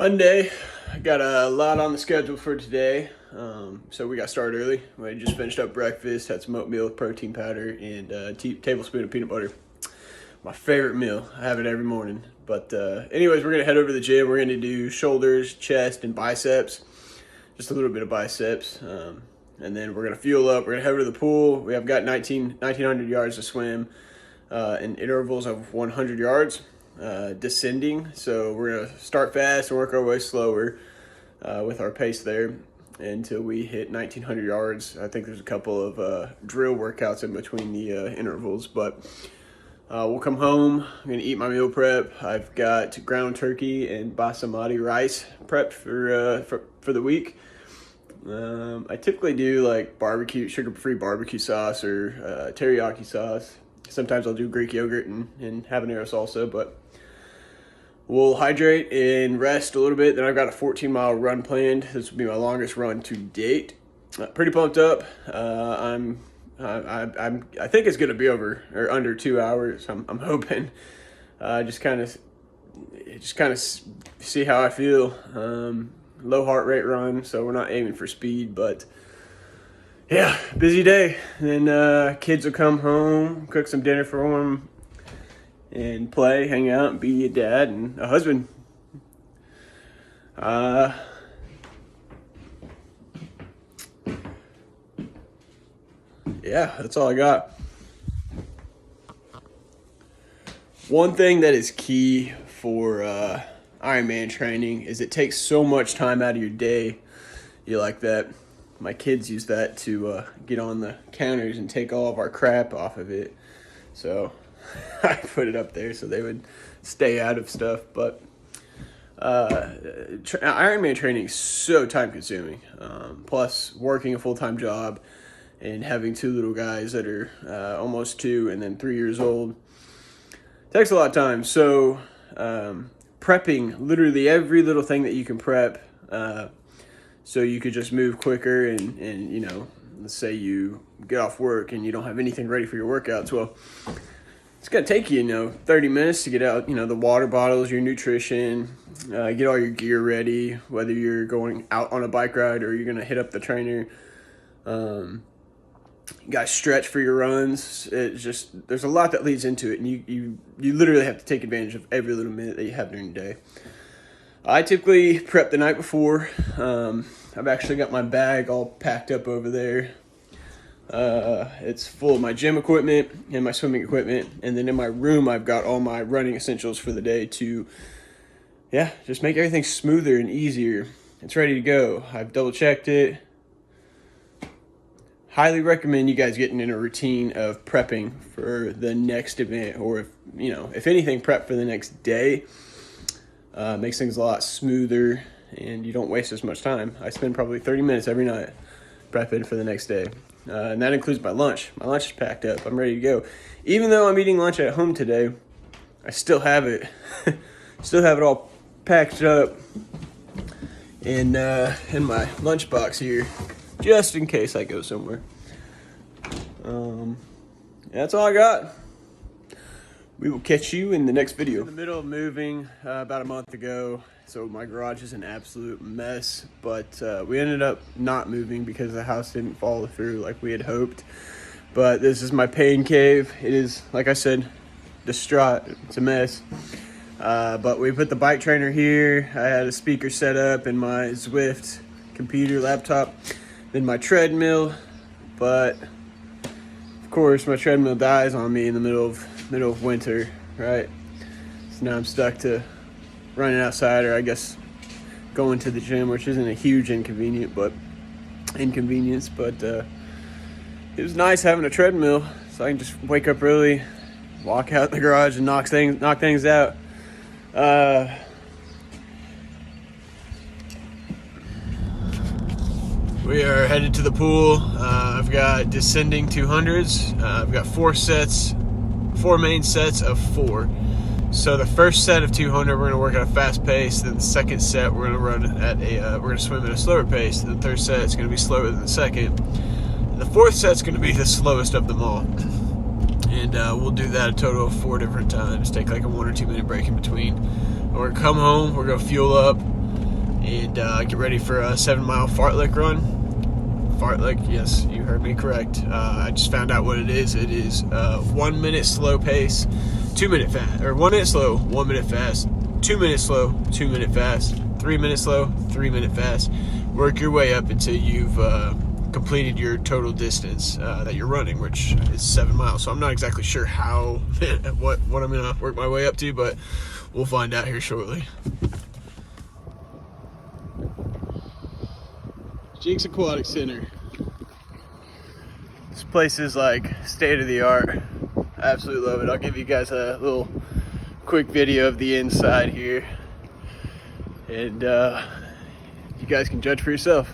Monday, I got a lot on the schedule for today. So we got started early. We just finished up breakfast, had some oatmeal with protein powder and a tablespoon of peanut butter. My favorite meal. I have it every morning. But anyways, we're going to head over to the gym. We're going to do shoulders, chest, and biceps. Just a little bit of biceps. And then we're going to fuel up. We're going to head over to the pool. We have got 1,900 yards to swim in intervals of 100 yards. Descending, so we're gonna start fast and work our way slower with our pace there until we hit 1,900 yards. I think there's a couple of drill workouts in between the intervals, but we'll come home. I'm gonna eat my meal prep. I've got ground turkey and basmati rice prepped for the week. I typically do like barbecue, sugar-free barbecue sauce or teriyaki sauce. Sometimes I'll do Greek yogurt and habanero salsa, but we'll hydrate and rest a little bit. Then I've got a 14-mile run planned. This will be my longest run to date. Pretty pumped up. I think it's gonna be over or under 2 hours. I'm hoping. Just kind of see how I feel. Low heart rate run, so we're not aiming for speed, but yeah, busy day. And then kids will come home, cook some dinner for them, and play, hang out, and be a dad and a husband. Yeah, that's all I got. One thing that is key for Ironman training is it takes so much time out of your day. You like that? My kids use that to get on the counters and take all of our crap off of it. So I put it up there so they would stay out of stuff. But Ironman training is so time consuming. Plus working a full-time job and having two little guys that are almost 2 and then 3 years old takes a lot of time. So prepping literally every little thing that you can prep so you could just move quicker and you know, let's say you get off work and you don't have anything ready for your workouts. Well, it's going to take you, 30 minutes to get out, the water bottles, your nutrition, get all your gear ready, whether you're going out on a bike ride or you're going to hit up the trainer. You got to stretch for your runs. It's just, there's a lot that leads into it, and you literally have to take advantage of every little minute that you have during the day. I typically prep the night before. I've actually got my bag all packed up over there. It's full of my gym equipment and my swimming equipment. And then in my room, I've got all my running essentials for the day to, just make everything smoother and easier. It's ready to go. I've double checked it. Highly recommend you guys getting in a routine of prepping for the next event, or if anything, prep for the next day. Makes things a lot smoother and you don't waste as much time. I spend probably 30 minutes every night prepping for the next day. And that includes my lunch. My lunch is packed up. I'm ready to go. Even though I'm eating lunch at home today, I still have it. Still have it all packed up in my lunchbox here, just in case I go somewhere. That's all I got. We will catch you in the next video. In the middle of moving about a month ago, so my garage is an absolute mess, but we ended up not moving because the house didn't follow through like we had hoped. But this is my pain cave. It is, like I said, distraught. It's a mess. But we put the bike trainer here. I had a speaker set up in my Zwift computer laptop, then my treadmill, but of course my treadmill dies on me in the middle of winter, right? So now I'm stuck to running outside, or I guess going to the gym, which isn't a huge inconvenience, but it was nice having a treadmill so I can just wake up early, walk out the garage and knock things out. We are headed to the pool. I've got descending 200s. I've got 4 main sets of 4. So the first set of 200, we're gonna work at a fast pace. Then the second set, we're gonna swim at a slower pace. The third set is gonna be slower than the second. The fourth set's gonna be the slowest of them all. And we'll do that a total of 4 different times. Take like a 1 or 2 minute break in between. We're gonna come home, we're gonna fuel up, and get ready for a 7-mile fartlek run. Fartlek, yes, you heard me correct. I just found out what it is. It is 1 minute slow pace, 2 minute fast, or 1 minute slow, 1 minute fast, 2 minutes slow, 2 minute fast, 3 minutes slow, 3 minute fast. Work your way up until you've completed your total distance that you're running, which is 7 miles. So I'm not exactly sure how, what I'm gonna work my way up to, but we'll find out here shortly. Jinx Aquatic Center. This place is like state of the art. I absolutely love it. I'll give you guys a little quick video of the inside here, and you guys can judge for yourself.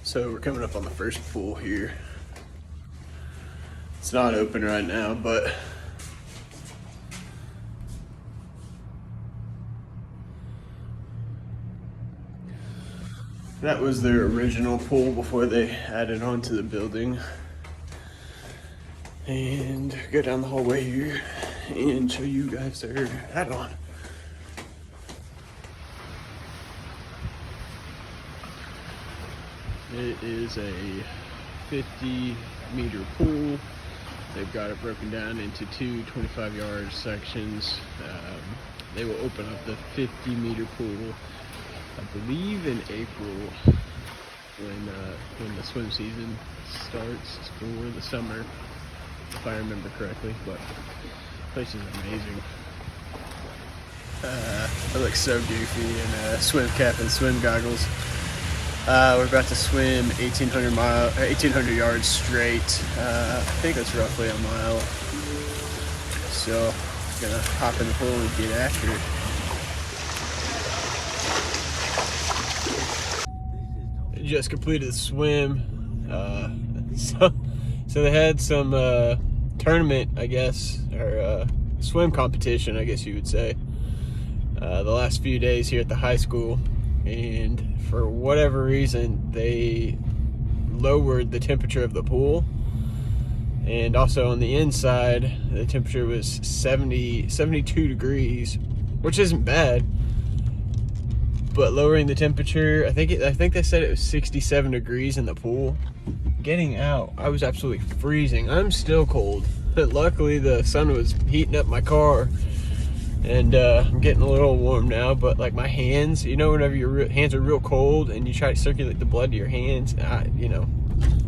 So we're coming up on the first pool here. It's not open right now, but that was their original pool before they added on to the building. And go down the hallway here and show you guys their add-on. It is a 50-meter pool. They've got it broken down into two 25-yard sections. They will open up the 50-meter pool, I believe, in April, when the swim season starts for the summer, if I remember correctly. But the place is amazing. I look so goofy in a swim cap and swim goggles. We're about to swim 1,800 yards straight. I think that's roughly a mile. So, gonna hop in the pool and get after it. Just completed the swim. So they had some tournament, I guess, or swim competition, I guess you would say, the last few days here at the high school. And for whatever reason, they lowered the temperature of the pool. And also on the inside, the temperature was 72 degrees, which isn't bad. But lowering the temperature, I think they said it was 67 degrees in the pool. Getting out, I was absolutely freezing. I'm still cold. But luckily, the sun was heating up my car. And I'm getting a little warm now, but like my hands, you know, whenever your hands are real cold and you try to circulate the blood to your hands, you know,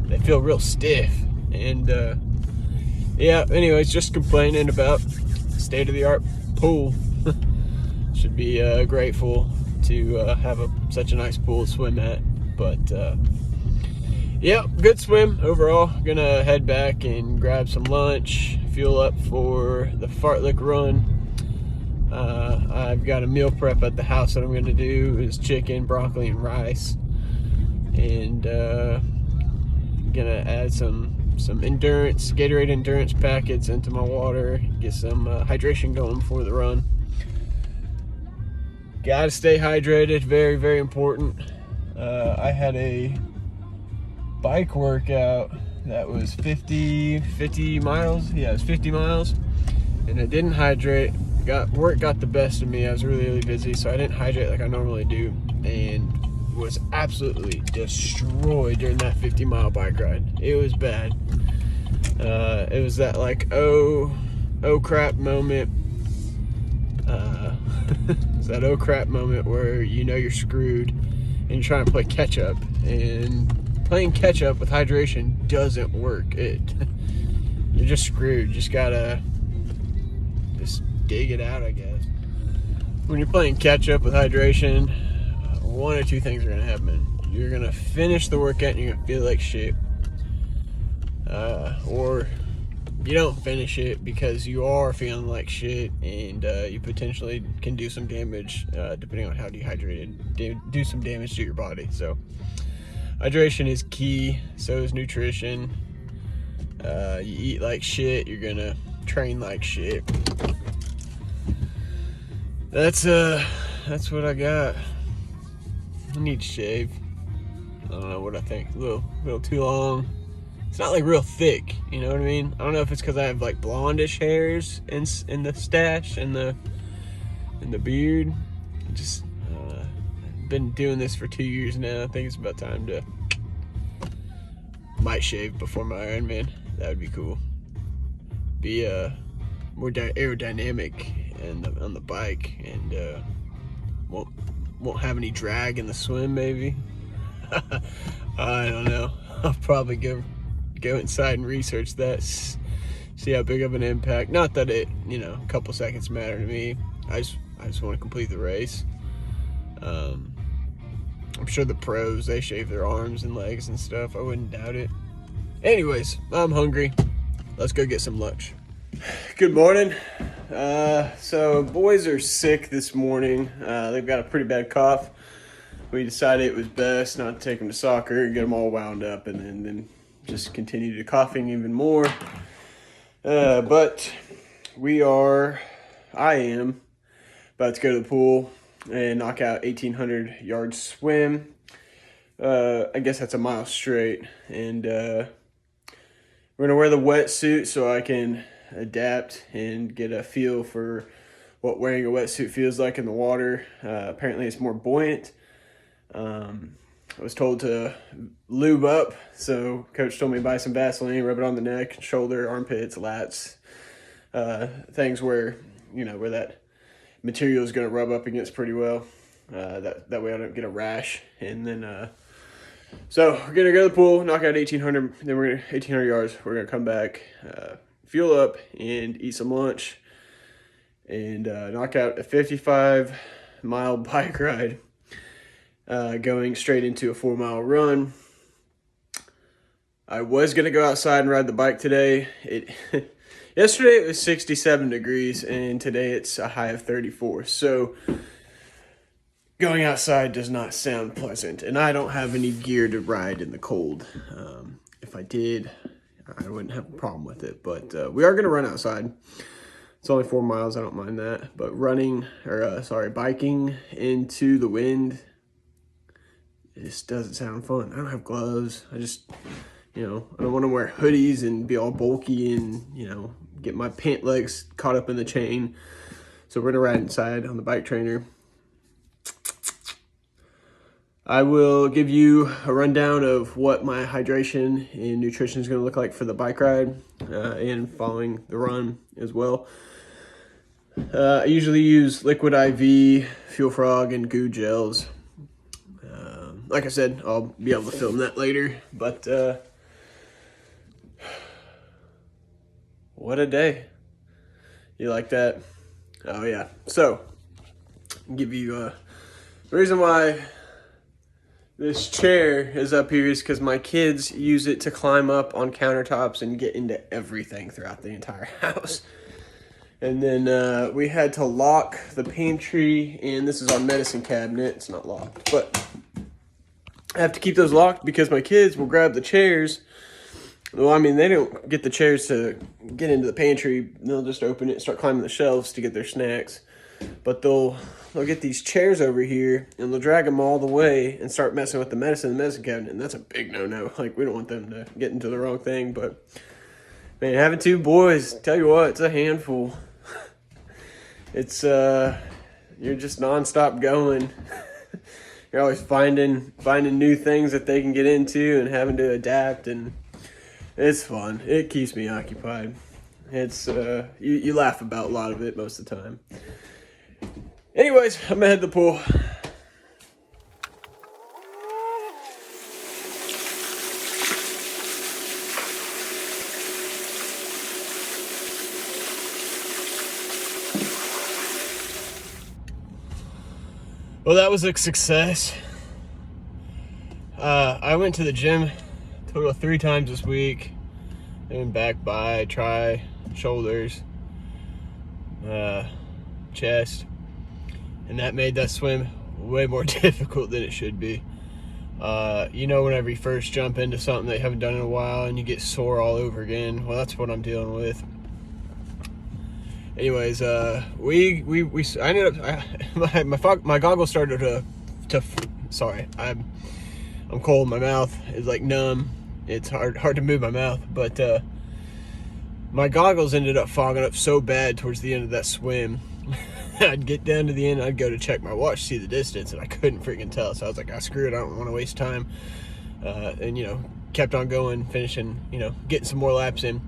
they feel real stiff. And yeah, anyways, just complaining about state-of-the-art pool. Should be grateful to have such a nice pool to swim at. But yeah, good swim overall. Gonna head back and grab some lunch, fuel up for the fartlek run. I've got a meal prep at the house that I'm going to do. Is chicken, broccoli, and rice. And gonna add some Gatorade endurance packets into my water. Get some hydration going before the run. Gotta stay hydrated, very, very important. I had a bike workout that was 50 miles. Yeah, it was 50 miles. And I didn't hydrate. Work got the best of me. I was really, really busy, so I didn't hydrate like I normally do, and was absolutely destroyed during that 50-mile bike ride. It was bad. It was that like oh crap moment. It's that oh crap moment where you know you're screwed and you're trying to play catch up, and playing catch up with hydration doesn't work. You're just screwed. You just gotta dig it out, I guess. When you're playing catch up with hydration, one or two things are gonna happen. You're gonna finish the workout and you're gonna feel like shit, or you don't finish it because you are feeling like shit, and you potentially can do some damage, depending on how dehydrated, do some damage to your body. So hydration is key. So is nutrition. You eat like shit, you're gonna train like shit. That's what I got. I need to shave. I don't know what I think. A little too long. It's not like real thick, you know what I mean? I don't know if it's because I have like blondish hairs in the stash and the beard, Just been doing this for 2 years now. I think it's about time to might shave before my Ironman. That would be cool. Be more aerodynamic and on the bike, and won't have any drag in the swim. Maybe. I don't know. I'll probably go inside and research that. See how big of an impact. Not that it, a couple seconds matter to me. I just want to complete the race. I'm sure the pros, they shave their arms and legs and stuff. I wouldn't doubt it. Anyways, I'm hungry. Let's go get some lunch. Good morning. So boys are sick this morning. They've got a pretty bad cough. We decided it was best not to take them to soccer and get them all wound up, and then just continue to coughing even more. But I am about to go to the pool and knock out 1,800 yard swim. I guess that's a mile straight. And we're going to wear the wetsuit so I can adapt and get a feel for what wearing a wetsuit feels like in the water. Apparently it's more buoyant. I was told to lube up, so coach told me to buy some Vaseline, rub it on the neck, shoulder, armpits, lats, things where that material is going to rub up against pretty well. That way I don't get a rash. And then so we're going to go to the pool, knock out 1,800, then 1,800 yards. We're going to come back, fuel up, and eat some lunch, and knock out a 55-mile bike ride. Going straight into a 4-mile run. I was going to go outside and ride the bike today. Yesterday it was 67 degrees, and today it's a high of 34. So going outside does not sound pleasant, and I don't have any gear to ride in the cold. If I did, I wouldn't have a problem with it, but we are going to run outside. It's only 4 miles, I don't mind that, but biking into the wind, it just doesn't sound fun. I don't have gloves. I just, I don't want to wear hoodies and be all bulky and, get my pant legs caught up in the chain. So we're going to ride inside on the bike trainer. I will give you a rundown of what my hydration and nutrition is going to look like for the bike ride and following the run as well. I usually use Liquid IV, Fuel Frog, and Goo gels. Like I said, I'll be able to film that later, but what a day. You like that? Oh yeah. So, I'll give you the reason why this chair is up here is because my kids use it to climb up on countertops and get into everything throughout the entire house. And then we had to lock the pantry, and this is our medicine cabinet. It's not locked, but I have to keep those locked because my kids will grab the chairs. Well, they don't get the chairs to get into the pantry. They'll just open it and start climbing the shelves to get their snacks. But they'll get these chairs over here, and they'll drag them all the way and start messing with the medicine cabinet. And that's a big no-no. We don't want them to get into the wrong thing. But, man, having 2 boys, tell you what, it's a handful. It's, you're just nonstop going. You're always finding new things that they can get into and having to adapt, and it's fun. It keeps me occupied. It's you laugh about a lot of it most of the time. Anyways, I'm gonna head to the pool. Well, that was a success. I went to the gym a total of 3 times this week. And back, bi, tri, shoulders, chest. And that made that swim way more difficult than it should be. Whenever you first jump into something that you haven't done in a while and you get sore all over again, well, that's what I'm dealing with. Anyways, I ended up, my goggles started to sorry, I'm cold. My mouth is numb. It's hard to move my mouth, but my goggles ended up fogging up so bad towards the end of that swim I'd get down to the end, I'd go to check my watch, see the distance, and I couldn't freaking tell. So I was like, screw it, I don't want to waste time. And, kept on going, finishing, getting some more laps in.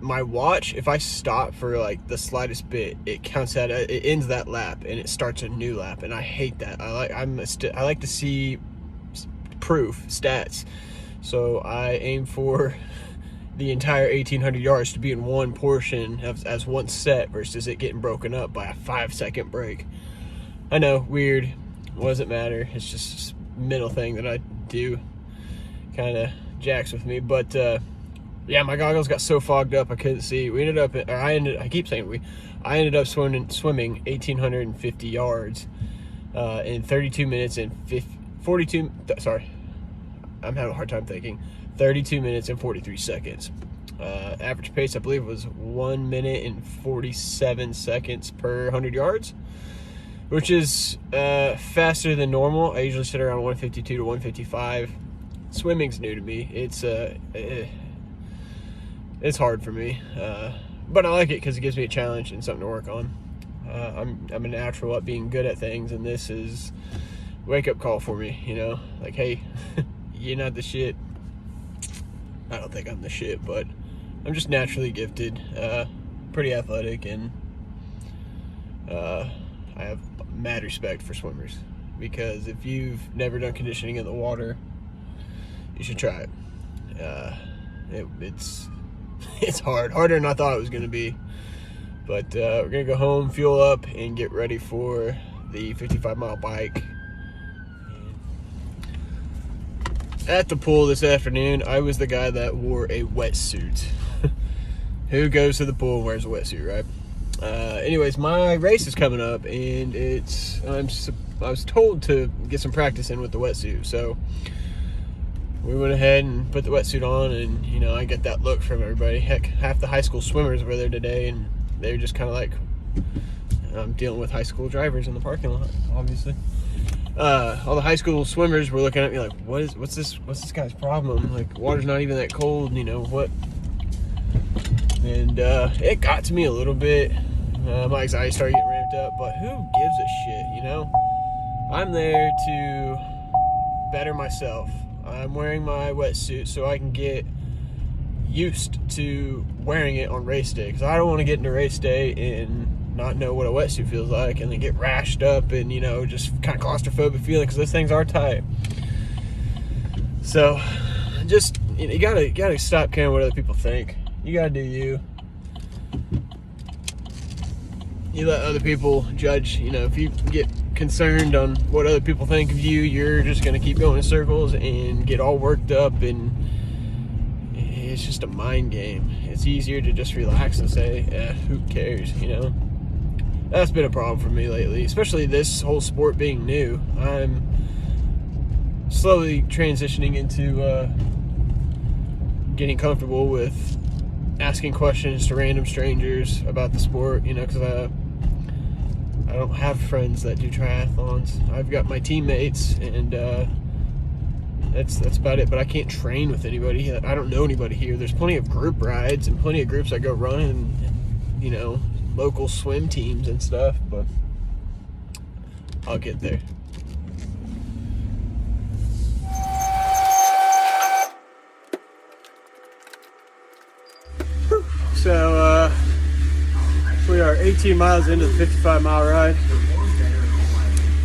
My watch, if I stop for like the slightest bit, it counts that, it ends that lap and it starts a new lap, and I hate that. I like to see proof, stats. So I aim for the entire 1,800 yards to be in one portion as one set versus it getting broken up by a 5-second break. I know, weird, doesn't matter. It's just a mental thing that I do, kind of jacks with me. But yeah, my goggles got so fogged up I couldn't see. I ended up swimming 1,850 yards in 32 minutes and 42. Sorry, I'm having a hard time thinking. 32 minutes and 43 seconds. Average pace, I believe, was 1 minute and 47 seconds per 100 yards, which is faster than normal. I usually sit around 152 to 155. Swimming's new to me. It's hard for me, but I like it because it gives me a challenge and something to work on. I'm a natural at being good at things, and this is a wake-up call for me, like, hey, you're not the shit. I don't think I'm the shit, but I'm just naturally gifted, pretty athletic, and I have mad respect for swimmers, because if you've never done conditioning in the water, you should try it. It's harder than I thought it was going to be, but we're going to go home, fuel up, and get ready for the 55-mile bike. At the pool this afternoon, I was the guy that wore a wetsuit. Who goes to the pool and wears a wetsuit, right? Anyways, my race is coming up, and I was told to get some practice in with the wetsuit, so we went ahead and put the wetsuit on, and I get that look from everybody. Heck, half the high school swimmers were there today, and they were just kind of like, I'm dealing with high school drivers in the parking lot, obviously. All the high school swimmers were looking at me like, what's this guy's problem? Like, water's not even that cold, what? And it got to me a little bit. My anxiety started getting ramped up, but who gives a shit, I'm there to better myself. I'm wearing my wetsuit so I can get used to wearing it on race day, because I don't want to get into race day and not know what a wetsuit feels like, and then get rashed up and just kind of claustrophobic feeling, because those things are tight. So just you gotta stop caring what other people think. You gotta do you. You let other people judge. If you get concerned on what other people think of you, you're just gonna keep going in circles and get all worked up, and it's just a mind game. It's easier to just relax and say, who cares, That's been a problem for me lately, especially this whole sport being new. I'm slowly transitioning into getting comfortable with asking questions to random strangers about the sport, because I don't have friends that do triathlons. I've got my teammates, and that's about it. But I can't train with anybody. I don't know anybody here. There's plenty of group rides and plenty of groups that go running, and local swim teams and stuff, but I'll get there. So we are 18 miles into the 55-mile ride,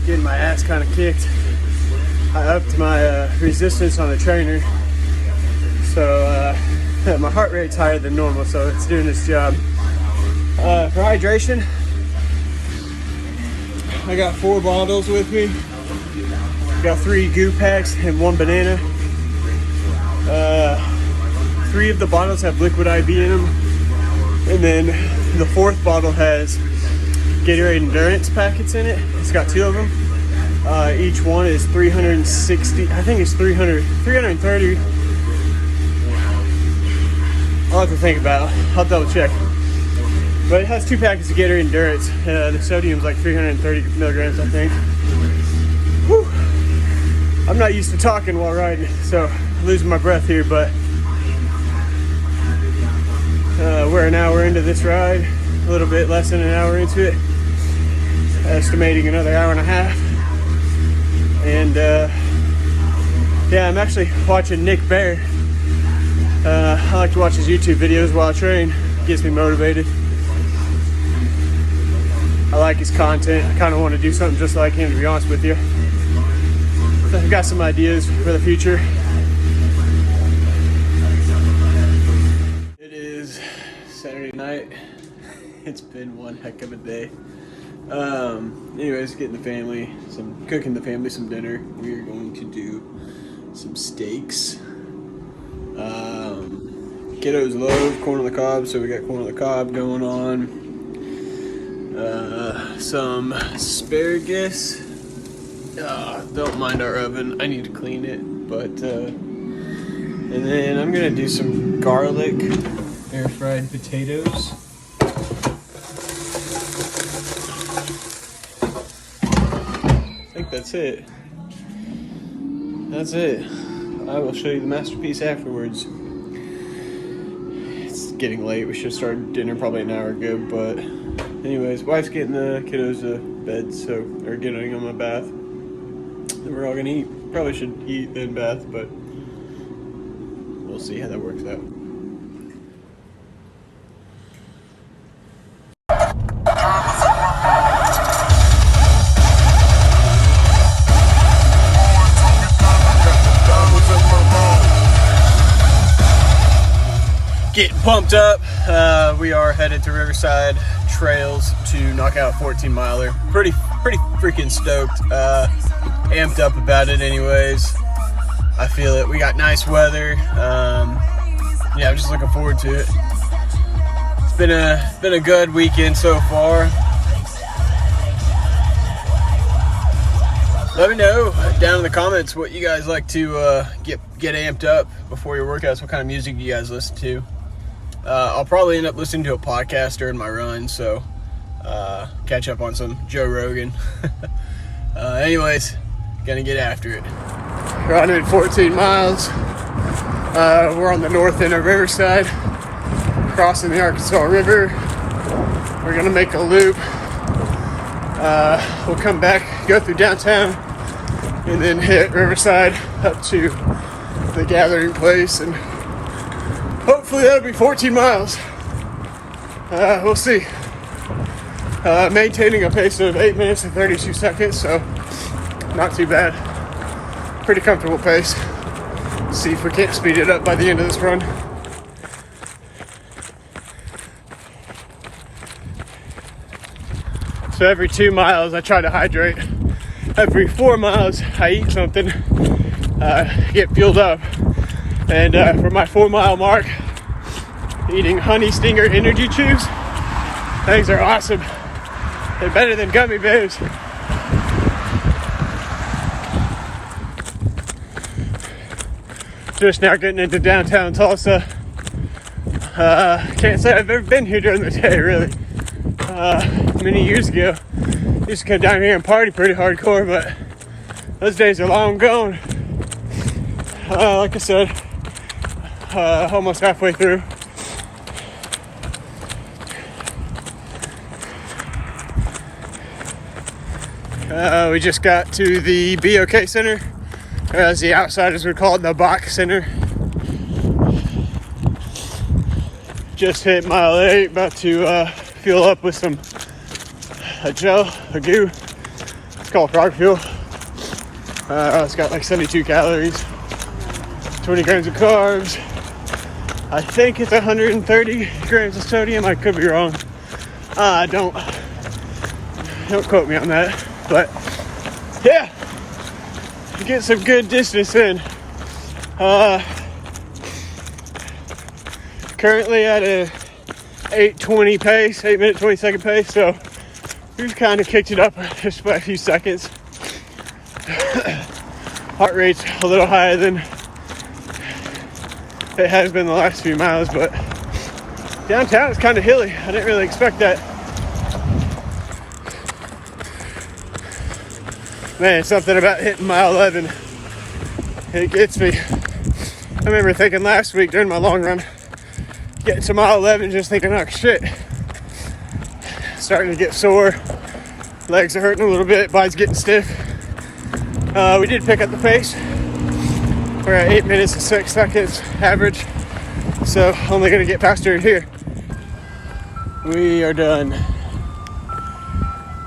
getting my ass kind of kicked. I upped my resistance on the trainer, so my heart rate's higher than normal, so it's doing its job. For hydration, I got 4 bottles with me. Got 3 goo packs and 1 banana. 3 of the bottles have liquid IV in them, and then the 4th bottle has Gatorade Endurance packets in it. It's got 2 of them. Each one is 360. I think it's 330. I'll have to think about it. I'll double check. But it has 2 packets of Gatorade Endurance. The sodium's like 330 milligrams, I think. Whew. I'm not used to talking while riding, so I'm losing my breath here, but we're an hour into this ride, a little bit less than an hour into it. estimating another hour and a half. And yeah, I'm actually watching Nick Bear. I like to watch his YouTube videos while I train. Gets me motivated. I like his content. I kind of want to do something just like him, to be honest with you. So I've got some ideas for the future. It is Saturday night. It's been one heck of a day. Anyways, cooking the family some dinner. We are going to do some steaks. Kiddos love corn on the cob, so we got corn on the cob going on. Some asparagus. Don't mind our oven. I need to clean it, but and then I'm gonna do some garlic air fried potatoes. I think that's it. That's it. I will show you the masterpiece afterwards. It's getting late. We should have started dinner probably an hour ago, but anyways, wife's getting the kiddos to bed, or getting them a bath. Then we're all gonna eat. Probably should eat then bath, but we'll see how that works out. Getting pumped up. We are headed to Riverside Trails to knock out a 14-miler. Pretty freaking stoked. Amped up about it anyways. I feel it. We got nice weather. Yeah, I'm just looking forward to it. It's been a good weekend so far. Let me know down in the comments what you guys like to get amped up before your workouts. What kind of music do you guys listen to? I'll probably end up listening to a podcast during my run, so catch up on some Joe Rogan. Anyways, gonna get after it. Running 14 miles. We're on the north end of Riverside, crossing the Arkansas River. We're gonna make a loop. We'll come back, go through downtown, and then hit Riverside up to the gathering place, and hopefully that'll be 14 miles. We'll see. Maintaining a pace of 8 minutes and 32 seconds, so not too bad. Pretty comfortable pace. See if we can't speed it up by the end of this run. So every 2 miles I try to hydrate. Every 4 miles I eat something, get fueled up. And for my 4-mile mark, eating Honey Stinger energy chews. Things are awesome. They're better than gummy bears. Just now getting into downtown Tulsa. Can't say I've ever been here during the day, really. Many years ago, used to come down here and party pretty hardcore, but those days are long gone. Like I said, almost halfway through. We just got to the BOK Center, or as the outsiders would call it, the Bach Center. Just hit mile 8, about to fuel up with some a goo. It's called frog fuel. It's got like 72 calories, 20 grams of carbs. I think it's 130 grams of sodium. I could be wrong. Don't quote me on that. But yeah, get some good distance in. Currently at a 8:20 pace, 8 minute 20 second pace. So we've kind of kicked it up just by a few seconds. Heart rate's a little higher than it has been the last few miles, but downtown is kind of hilly. I didn't really expect that. Man, something about hitting mile 11, it gets me. I remember thinking last week during my long run, getting to mile 11, just thinking, oh shit, starting to get sore. Legs are hurting a little bit, body's getting stiff. We did pick up the pace. We're at 8 minutes and 6 seconds average, so only gonna get faster here. We are done.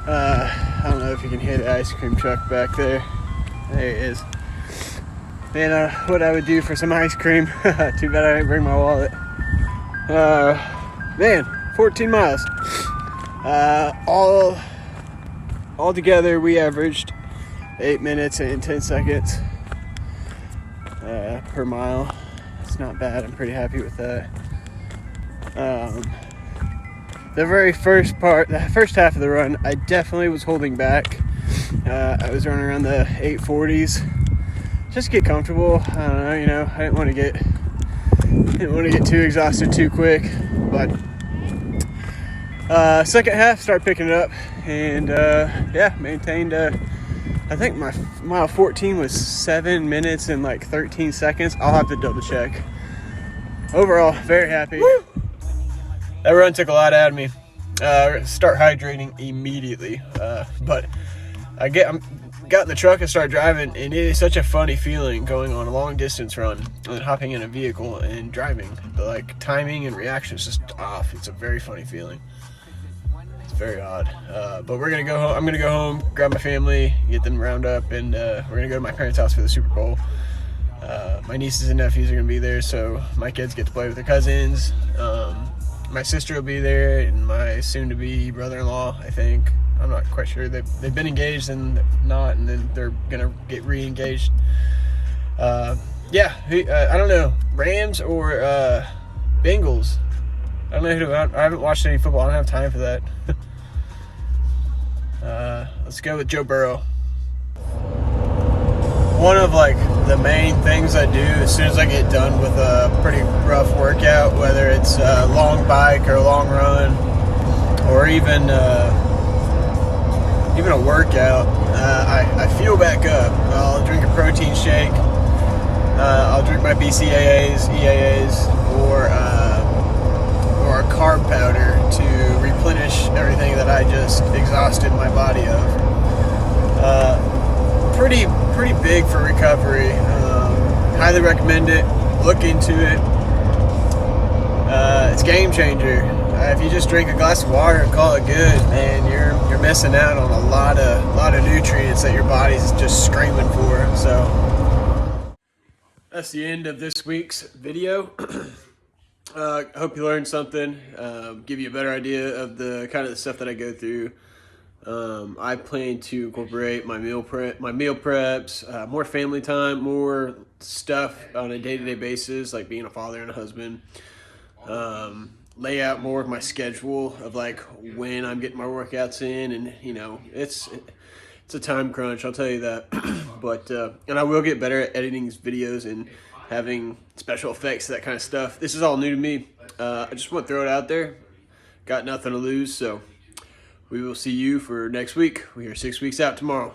I don't know if you can hear the ice cream truck back there. There it is. And what I would do for some ice cream. Too bad I didn't bring my wallet. Man, 14 miles. All together, we averaged 8 minutes and 10 seconds per mile. It's not bad. I'm pretty happy with that. The very first part, the first half of the run, I definitely was holding back. I was running around the 840s. Just get comfortable. I don't know, I didn't want to get too exhausted too quick. But second half, started picking it up, and maintained. I think my mile 14 was 7 minutes and like 13 seconds. I'll have to double check. Overall, very happy. Woo! That run took a lot out of me. Start hydrating immediately, but I got in the truck and started driving, and it is such a funny feeling going on a long distance run and hopping in a vehicle and driving. The timing and reaction is just off. It's a very funny feeling. It's very odd. But we're gonna go home. I'm gonna go home, grab my family, get them round up, and we're gonna go to my parents' house for the Super Bowl. My nieces and nephews are gonna be there, so my kids get to play with their cousins. My sister will be there, and my soon-to-be brother-in-law, I think. I'm not quite sure. They've been engaged and not, and then they're gonna get re-engaged. I don't know, Rams or Bengals. I don't know who. I haven't watched any football. I don't have time for that. Let's go with Joe Burrow. One of the main things I do as soon as I get done with a pretty rough workout, whether it's a long bike or a long run, or even a workout, I fuel back up. I'll drink a protein shake. I'll drink my BCAAs, EAAs, or a carb powder to replenish everything that I just exhausted my body of. Pretty big for recovery. Highly recommend it. Look into it. It's a game changer. If you just drink a glass of water and call it good, man, you're missing out on a lot of nutrients that your body's just screaming for. So that's the end of this week's video. I hope you learned something. Give you a better idea of the kind of the stuff that I go through. I plan to incorporate my meal preps, more family time, more stuff on a day-to-day basis, like being a father and a husband. Lay out more of my schedule of when I'm getting my workouts in, and it's a time crunch, I'll tell you that. But and I will get better at editing these videos and having special effects, that kind of stuff. This is all new to me. I just want to throw it out there. Got nothing to lose, so we will see you for next week. We are 6 weeks out tomorrow.